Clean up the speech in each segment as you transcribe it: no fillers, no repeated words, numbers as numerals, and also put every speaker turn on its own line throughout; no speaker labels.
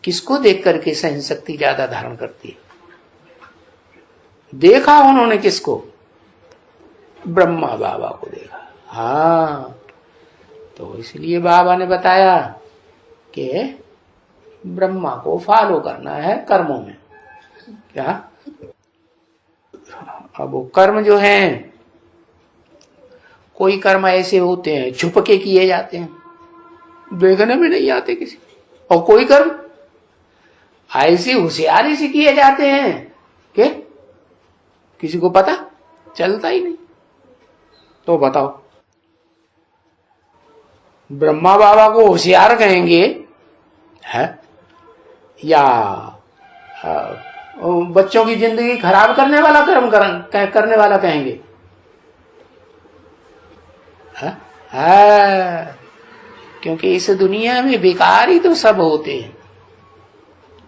किसको देख करके सहन शक्ति ज्यादा धारण करती है? देखा उन्होंने किसको? ब्रह्मा बाबा को देखा। हाँ, तो इसलिए बाबा ने बताया कि ब्रह्मा को फॉलो करना है कर्मों में। क्या? अब वो कर्म जो हैं, कोई कर्म ऐसे होते हैं छुप के किए जाते हैं, देखने में नहीं आते किसी, और कोई कर्म ऐसी होशियारी से किए जाते हैं कि किसी को पता चलता ही नहीं। तो बताओ, ब्रह्मा बाबा को होशियार कहेंगे है या बच्चों की जिंदगी खराब करने वाला कर्म करने वाला कहेंगे? है क्योंकि इस दुनिया में भिखारी तो सब होते हैं,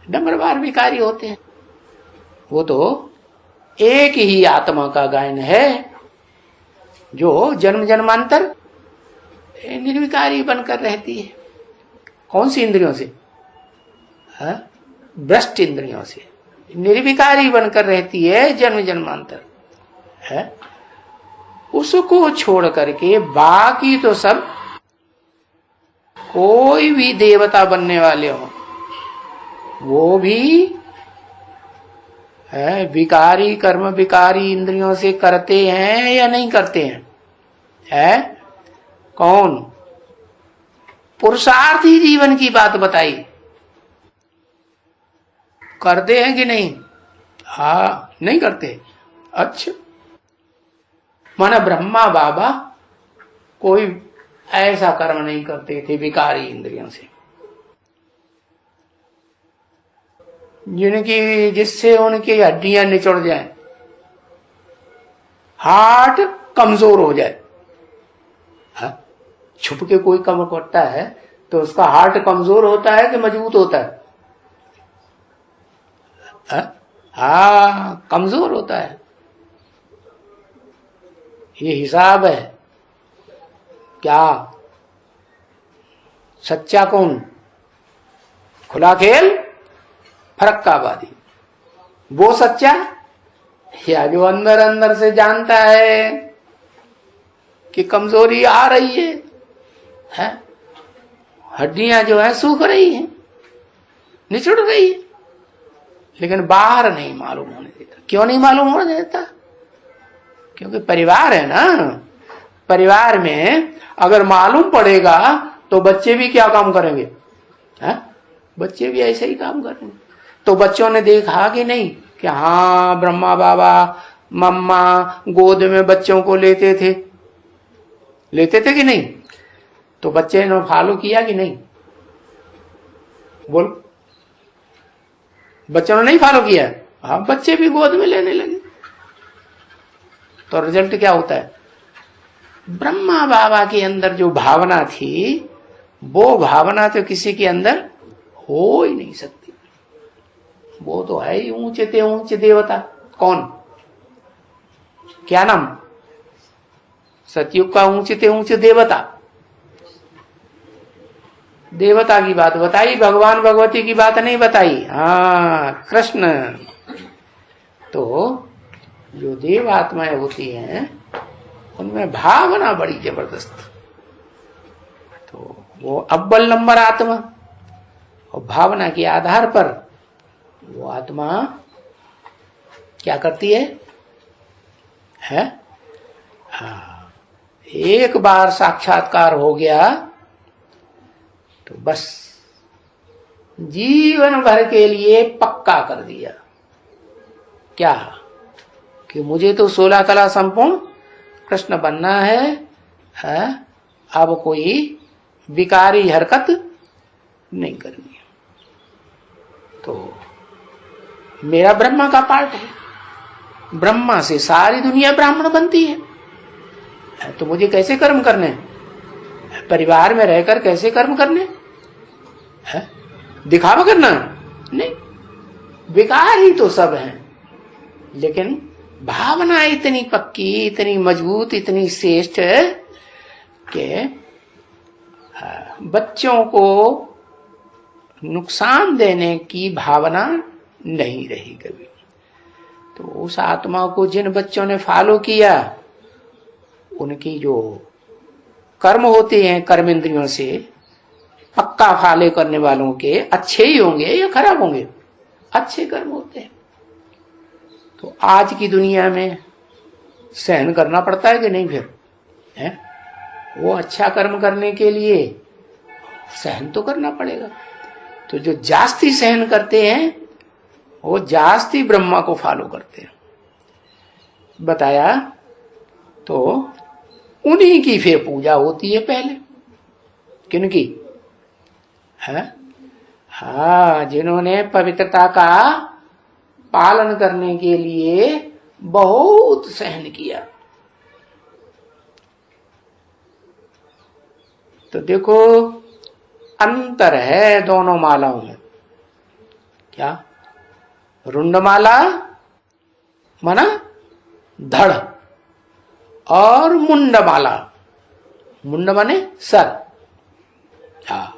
डंबरवार भिखारी होते हैं। वो तो एक ही आत्मा का गायन है जो जन्म जन्मांतर निर्विकारी बनकर रहती है। कौन सी इंद्रियों से? भ्रष्ट इंद्रियों से निर्विकारी बनकर रहती है जन्म जन्मांतर है। उसको छोड़ करके बाकी तो सब, कोई भी देवता बनने वाले हो वो भी है विकारी कर्म, विकारी इंद्रियों से करते हैं या नहीं करते हैं? है कौन? पुरुषार्थी जीवन की बात बताई, करते हैं कि नहीं? हाँ, नहीं करते। अच्छा, माना ब्रह्मा बाबा कोई ऐसा कर्म नहीं करते थे विकारी इंद्रियों से जिससे उनकी हड्डियां निचुड़ जाएं, हार्ट कमजोर हो जाए। हाँ? छुप के कोई कर्म करता है तो उसका हार्ट कमजोर होता है कि मजबूत होता है? हाँ, कमजोर होता है। ये हिसाब है। क्या सच्चा कौन? खुला खेल फरक्काबादी, वो सच्चा या जो अंदर अंदर से जानता है कि कमजोरी आ रही है? हड्डियां जो है सूख रही हैं, निचुड़ रही है, लेकिन बाहर नहीं मालूम होने देता। क्यों नहीं मालूम होने देता? क्योंकि परिवार है ना। परिवार में अगर मालूम पड़ेगा तो बच्चे भी क्या काम करेंगे? बच्चे भी ऐसे ही काम करेंगे। तो बच्चों ने देखा कि नहीं कि हाँ, ब्रह्मा बाबा मम्मा गोद में बच्चों को लेते थे कि नहीं? तो बच्चे ने फॉलो किया कि नहीं? बोल, बच्चों ने नहीं फॉलो किया? हाँ, बच्चे भी गोद में लेने लगे। तो रिजल्ट क्या होता है? ब्रह्मा बाबा के अंदर जो भावना थी वो भावना तो किसी के अंदर हो ही नहीं सकती। वो तो है ही ऊंचे ते ऊंचे देवता। कौन? क्या नाम? सतयुग का ऊंचे ते ऊंचे देवता। देवता की बात बताई, भगवान भगवती की बात नहीं बताई। हाँ, कृष्ण। तो जो देव आत्माएं होती हैं उनमें भावना बड़ी जबरदस्त। तो वो अव्वल नंबर आत्मा, और भावना के आधार पर वो आत्मा क्या करती है? हाँ, एक बार साक्षात्कार हो गया तो बस जीवन भर के लिए पक्का कर दिया। क्या? कि मुझे तो 16 कला संपूर्ण कृष्ण बनना है, अब कोई विकारी हरकत नहीं करनी है। तो मेरा ब्रह्मा का पार्ट है, ब्रह्मा से सारी दुनिया ब्राह्मण बनती है। तो मुझे कैसे कर्म करने? परिवार में रहकर कैसे कर्म करने? दिखावा करना नहीं। विकार ही तो सब हैं, लेकिन भावना इतनी पक्की, इतनी मजबूत, इतनी श्रेष्ठ है कि बच्चों को नुकसान देने की भावना नहीं रही कभी। तो उस आत्मा को जिन बच्चों ने फॉलो किया, उनकी जो कर्म होते हैं कर्म इंद्रियों से पक्का फॉलो करने वालों के अच्छे ही होंगे या खराब होंगे? अच्छे कर्म होते हैं। तो आज की दुनिया में सहन करना पड़ता है कि नहीं? फिर है वो अच्छा कर्म करने के लिए सहन तो करना पड़ेगा। तो जो जास्ती सहन करते हैं वो जास्ती ब्रह्मा को फॉलो करते हैं। बताया तो उन्हीं की फिर पूजा होती है पहले। किनकी? है हाँ, जिन्होंने पवित्रता का पालन करने के लिए बहुत सहन किया। तो देखो अंतर है दोनों मालाओं में। क्या? रुंडमाला माना धड़ और मुंडमाला, मुंड माने सर। हाँ,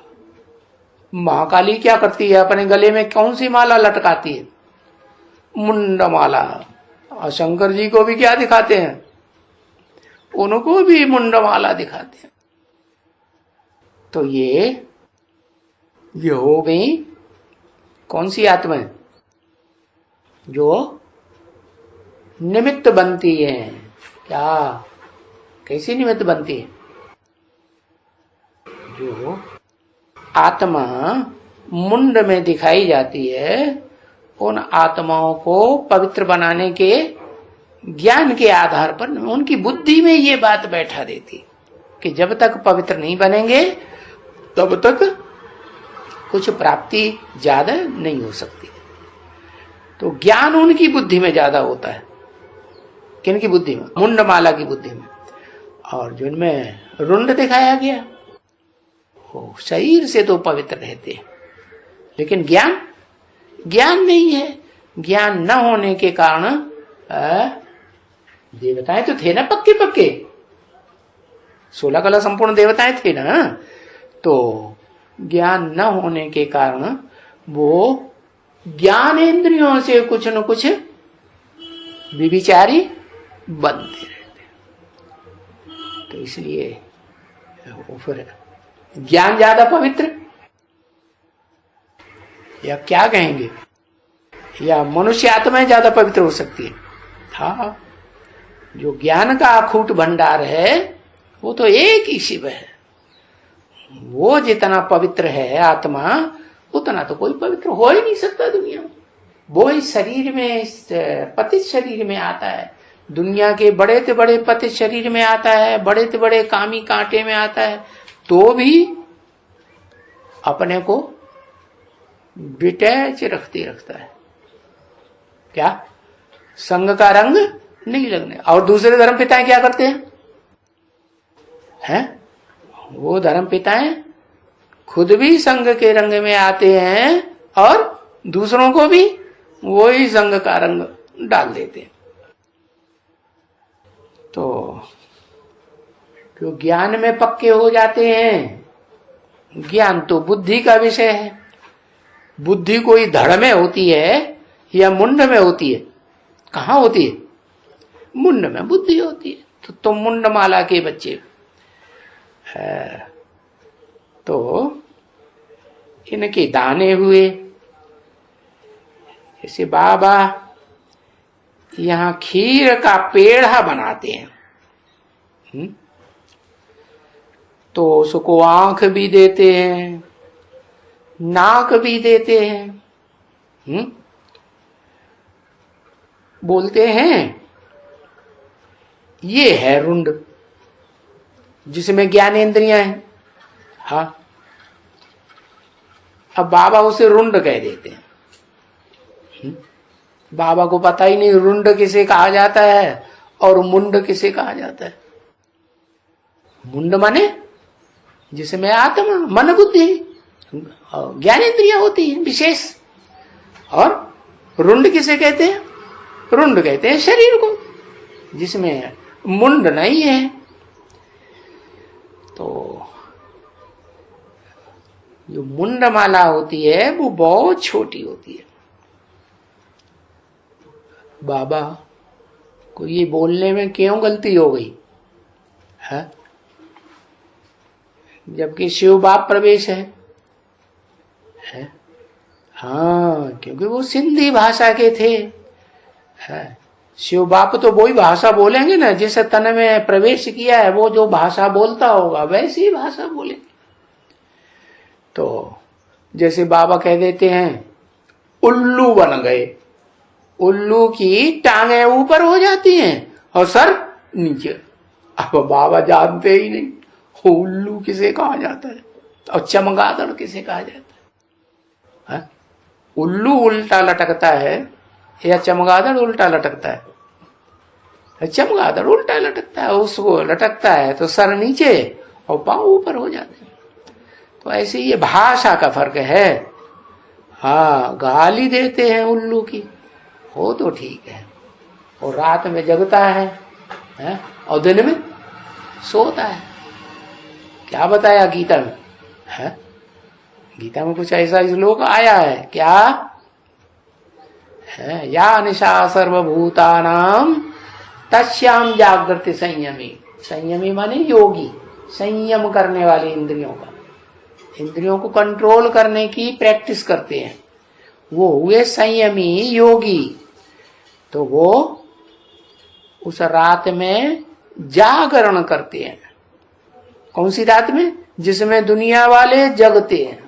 महाकाली क्या करती है? अपने गले में कौन सी माला लटकाती है? मुंडमाला। और शंकर जी को भी क्या दिखाते हैं? उनको भी मुंडमाला दिखाते हैं। तो ये हो गई कौन सी आत्मा है? जो निमित्त बनती है। क्या? कैसी निमित्त बनती है? जो आत्मा मुंड में दिखाई जाती है, उन आत्माओं को पवित्र बनाने के ज्ञान के आधार पर उनकी बुद्धि में ये बात बैठा देती कि जब तक पवित्र नहीं बनेंगे तब तक कुछ प्राप्ति ज्यादा नहीं हो सकती। तो ज्ञान उनकी बुद्धि में ज्यादा होता है। किनकी बुद्धि में? मुंडमाला की बुद्धि में। और जिनमें रुंड दिखाया गया वो शरीर से तो पवित्र रहते हैं, लेकिन ज्ञान नहीं है। ज्ञान न होने के कारण देवताएं तो थे ना पक्के 16 कला संपूर्ण देवताएं थे ना। तो ज्ञान न होने के कारण वो ज्ञानेंद्रियों से कुछ न कुछ विविचारी बनते रहते। तो इसलिए वो फिर ज्ञान ज्यादा पवित्र, या क्या कहेंगे, या मनुष्य आत्मा ज्यादा पवित्र हो सकती है? हाँ, जो ज्ञान का अखूट भंडार है वो तो एक ही शिव है। वो जितना पवित्र है आत्मा, उतना तो कोई पवित्र हो ही नहीं सकता दुनिया में। वो इस शरीर में, इस पतित शरीर में आता है, दुनिया के बड़े से बड़े पतित शरीर में आता है, बड़े से बड़े कामी कांटे में आता है, तो भी अपने को डिटैच रखता है। क्या? संग का रंग नहीं लगने। और दूसरे धर्म पिताएं क्या करते हैं? वो धर्म पिताएं खुद भी संग के रंग में आते हैं और दूसरों को भी वही संग का रंग डाल देते हैं। तो जो ज्ञान में पक्के हो जाते हैं, ज्ञान तो बुद्धि का विषय है। बुद्धि कोई धड़ में होती है या मुंड में होती है? कहाँ होती है? मुंड में बुद्धि होती है। तो मुंडमाला के बच्चे है। तो इनके दाने हुए, जैसे बाबा यहाँ खीर का पेड़ा बनाते हैं, तो उसको आंख भी देते हैं, नाक भी देते हैं। बोलते हैं ये है रुंड, जिसमें ज्ञानेंद्रियां हैं। हाँ, अब बाबा उसे रुंड कह देते हैं। बाबा को पता ही नहीं रुंड किसे कहा जाता है और मुंड किसे कहा जाता है। मुंड माने जिसमें आत्मा, मन, बुद्धि, ज्ञानेंद्रियां होती हैं विशेष। और रुंड किसे कहते हैं? रुंड कहते हैं शरीर को, जिसमें मुंड नहीं है। तो जो मुंडमाला होती है वो बहुत छोटी होती है। बाबा को ये बोलने में क्यों गलती हो गई है? जबकि शिव बाप प्रवेश है? हाँ, क्योंकि वो सिंधी भाषा के थे। है शिव बाप तो वही भाषा बोलेंगे ना, जिस तन में प्रवेश किया है वो जो भाषा बोलता होगा वैसी ही भाषा बोलेंगे। तो जैसे बाबा कह देते हैं उल्लू बन गए, उल्लू की टांगे ऊपर हो जाती हैं और सर नीचे। अब बाबा जानते ही नहीं उल्लू किसे कहा जाता है और चमगादड़ किसे कहा जाता है। उल्लू उल्टा लटकता है या चमगादड़ उल्टा लटकता है? चमगादड़ उल्टा लटकता है, उसको लटकता है तो सर नीचे और पांव ऊपर हो जाते हैं। तो ऐसे ये भाषा का फर्क है। हाँ, गाली देते हैं उल्लू की, वो तो ठीक है, और रात में जगता है और दिन में सोता है। क्या बताया गीता में? है गीता में कुछ ऐसा श्लोक आया है क्या है? या निशा सर्वभूतानाम तस्याम जागृति संयमी। संयमी माने योगी, संयम करने वाले इंद्रियों का, इंद्रियों को कंट्रोल करने की प्रैक्टिस करते हैं, वो हुए संयमी योगी। तो वो उस रात में जागरण करते हैं। कौन सी रात में? जिसमें दुनिया वाले जगते हैं।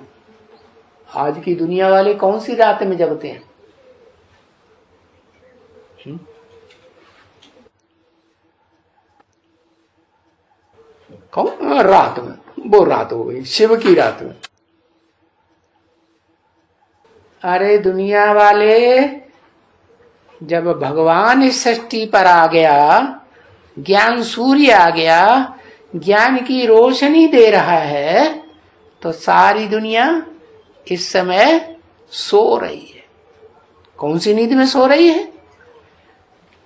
आज की दुनिया वाले कौन सी रात में जगते हैं? कौन रात में? वो रात हो गई शिव की रात में। अरे दुनिया वाले जब भगवान इस सृष्टि पर आ गया, ज्ञान सूर्य आ गया, ज्ञान की रोशनी दे रहा है, तो सारी दुनिया इस समय सो रही है। कौन सी नींद में सो रही है?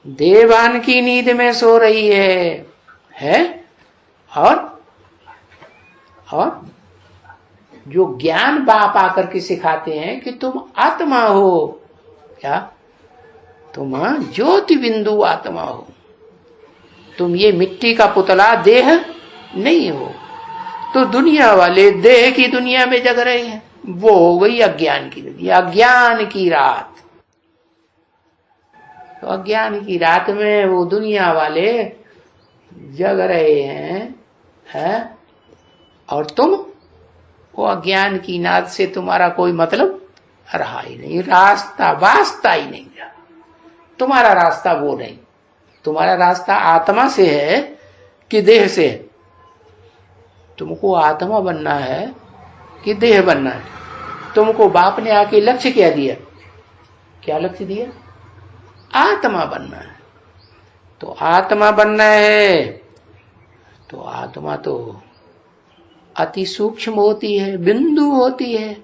देवान की नींद में सो रही है? और जो ज्ञान बाप आकर के सिखाते हैं कि तुम आत्मा हो, क्या तुम ज्योति बिंदु आत्मा हो, तुम ये मिट्टी का पुतला देह नहीं हो। तो दुनिया वाले देह की दुनिया में जग रहे हैं, वो हो गई अज्ञान की दुनिया, अज्ञान की रात। तो अज्ञान की रात में वो दुनिया वाले जग रहे हैं और तुम वो अज्ञान की नाद से तुम्हारा कोई मतलब रहा ही नहीं, रास्ता वास्ता ही नहीं रहा। तुम्हारा रास्ता वो नहीं, तुम्हारा रास्ता आत्मा से है कि देह से है? तुमको आत्मा बनना है कि देह बनना है? तुमको बाप ने आके लक्ष्य क्या दिया? क्या लक्ष्य दिया? आत्मा बनना है। तो आत्मा बनना है तो आत्मा तो अति सूक्ष्म होती है, बिंदु होती है।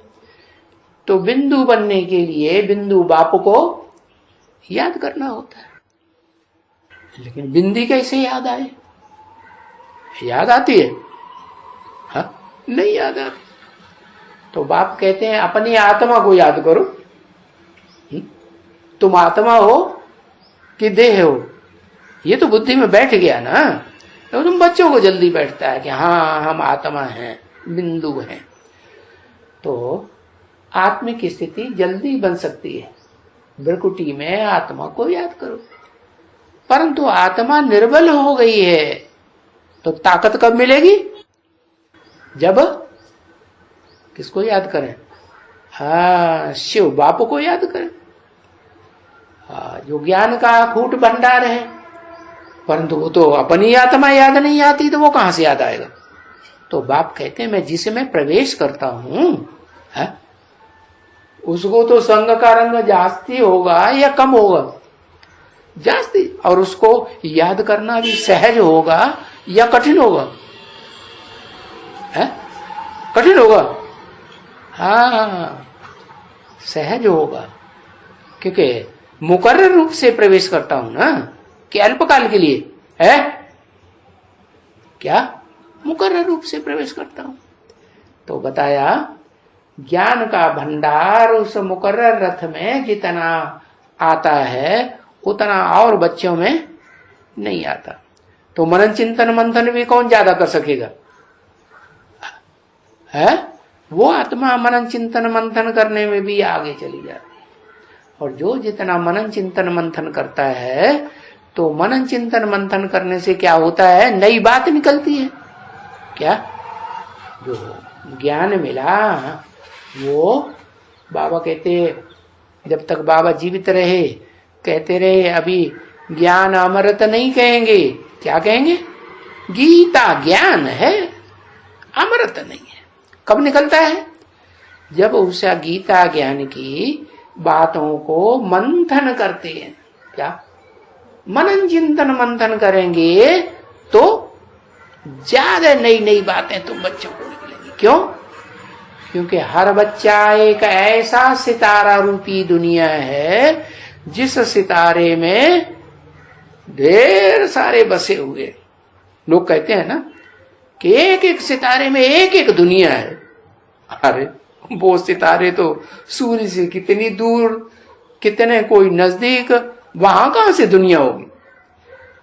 तो बिंदु बनने के लिए बिंदु बाप को याद करना होता है। लेकिन बिंदी कैसे याद आए? याद आती है? हाँ, नहीं याद आती। तो बाप कहते हैं अपनी आत्मा को याद करो। तुम आत्मा हो कि देह हो, ये तो बुद्धि में बैठ गया ना। तो तुम बच्चों को जल्दी बैठता है कि हाँ हम आत्मा हैं, बिंदु हैं। तो आत्मिक स्थिति जल्दी बन सकती है। ब्रकुटी में आत्मा को याद करो। परंतु आत्मा निर्बल हो गई है तो ताकत कब मिलेगी? जब किसको याद करें? हाँ, शिव बाप को याद करें। हाँ, जो ज्ञान का अखूट भंडार है। परंतु वो तो अपनी आत्मा याद नहीं आती तो वो कहां से याद आएगा? तो बाप कहते हैं मैं जिसमें प्रवेश करता हूं उसको तो संग का रंग जास्ती होगा या कम होगा? जास्ती। और उसको याद करना भी सहज होगा या कठिन होगा? कठिन होगा? हाँ, सहज होगा, क्योंकि मुकर्रर रूप से प्रवेश करता हूं ना, कि अल्पकाल के लिए है क्या? मुकर्रर रूप से प्रवेश करता हूं। तो बताया ज्ञान का भंडार उस मुकर्रर रथ में जितना आता है उतना और बच्चों में नहीं आता। तो मनन चिंतन मंथन भी कौन ज्यादा कर सकेगा? है वो आत्मा मनन चिंतन मंथन करने में भी आगे चली जाती है। और जो जितना मनन चिंतन मंथन करता है, तो मनन चिंतन मंथन करने से क्या होता है, नई बात निकलती है। क्या? जो ज्ञान मिला वो बाबा कहते, जब तक बाबा जीवित रहे कहते रहे, अभी ज्ञान अमृत नहीं कहेंगे, क्या कहेंगे? गीता ज्ञान है, अमृत नहीं है। कब निकलता है? जब उस गीता ज्ञान की बातों को मंथन करते हैं। क्या? मनन चिंतन मंथन करेंगे तो ज्यादा नई नई बातें तुम बच्चों को निकलेंगी। क्यों? क्योंकि हर बच्चा एक ऐसा सितारा रूपी दुनिया है जिस सितारे में ढेर सारे बसे हुए। लोग कहते हैं ना कि एक एक सितारे में एक एक दुनिया है। अरे वो सितारे तो सूर्य से कितनी दूर, कितने कोई नजदीक, वहां कहां से दुनिया होगी?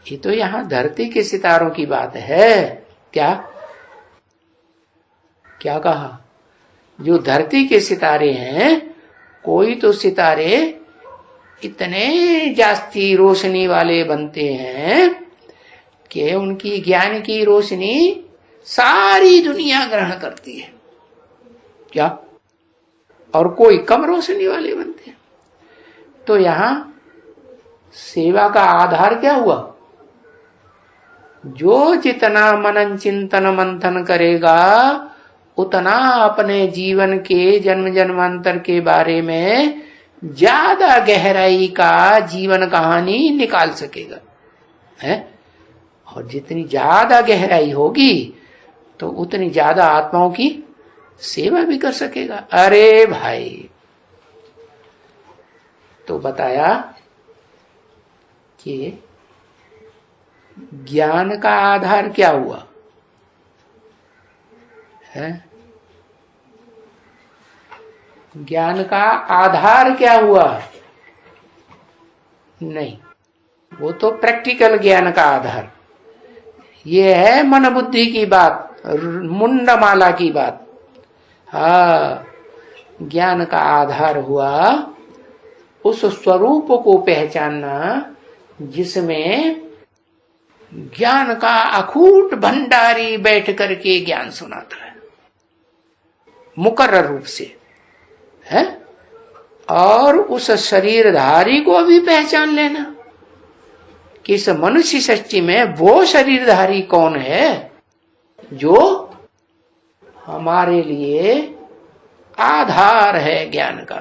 ये तो यहां धरती के सितारों की बात है। क्या क्या कहा? जो धरती के सितारे हैं, कोई तो सितारे इतने जास्ती रोशनी वाले बनते हैं कि उनकी ज्ञान की रोशनी सारी दुनिया ग्रहण करती है। क्या? और कोई कम रोशनी वाले बनते हैं। तो यहां सेवा का आधार क्या हुआ? जो जितना मनन चिंतन मंथन करेगा उतना अपने जीवन के जन्म जन्मांतर के बारे में ज्यादा गहराई का जीवन कहानी निकाल सकेगा, है? और जितनी ज्यादा गहराई होगी तो उतनी ज्यादा आत्माओं की सेवा भी कर सकेगा। अरे भाई, तो बताया कि ज्ञान का आधार क्या हुआ है? ज्ञान का आधार क्या हुआ? नहीं, वो तो प्रैक्टिकल ज्ञान का आधार। ये है मन बुद्धि की बात, मुंडमाला की बात। हाँ, ज्ञान का आधार हुआ उस स्वरूप को पहचानना जिसमें ज्ञान का अखूट भंडारी बैठ करके ज्ञान सुनाता है मुकर्रर रूप से, है? और उस शरीरधारी को भी पहचान लेना कि इस मनुष्य सृष्टि में वो शरीरधारी कौन है जो हमारे लिए आधार है ज्ञान का।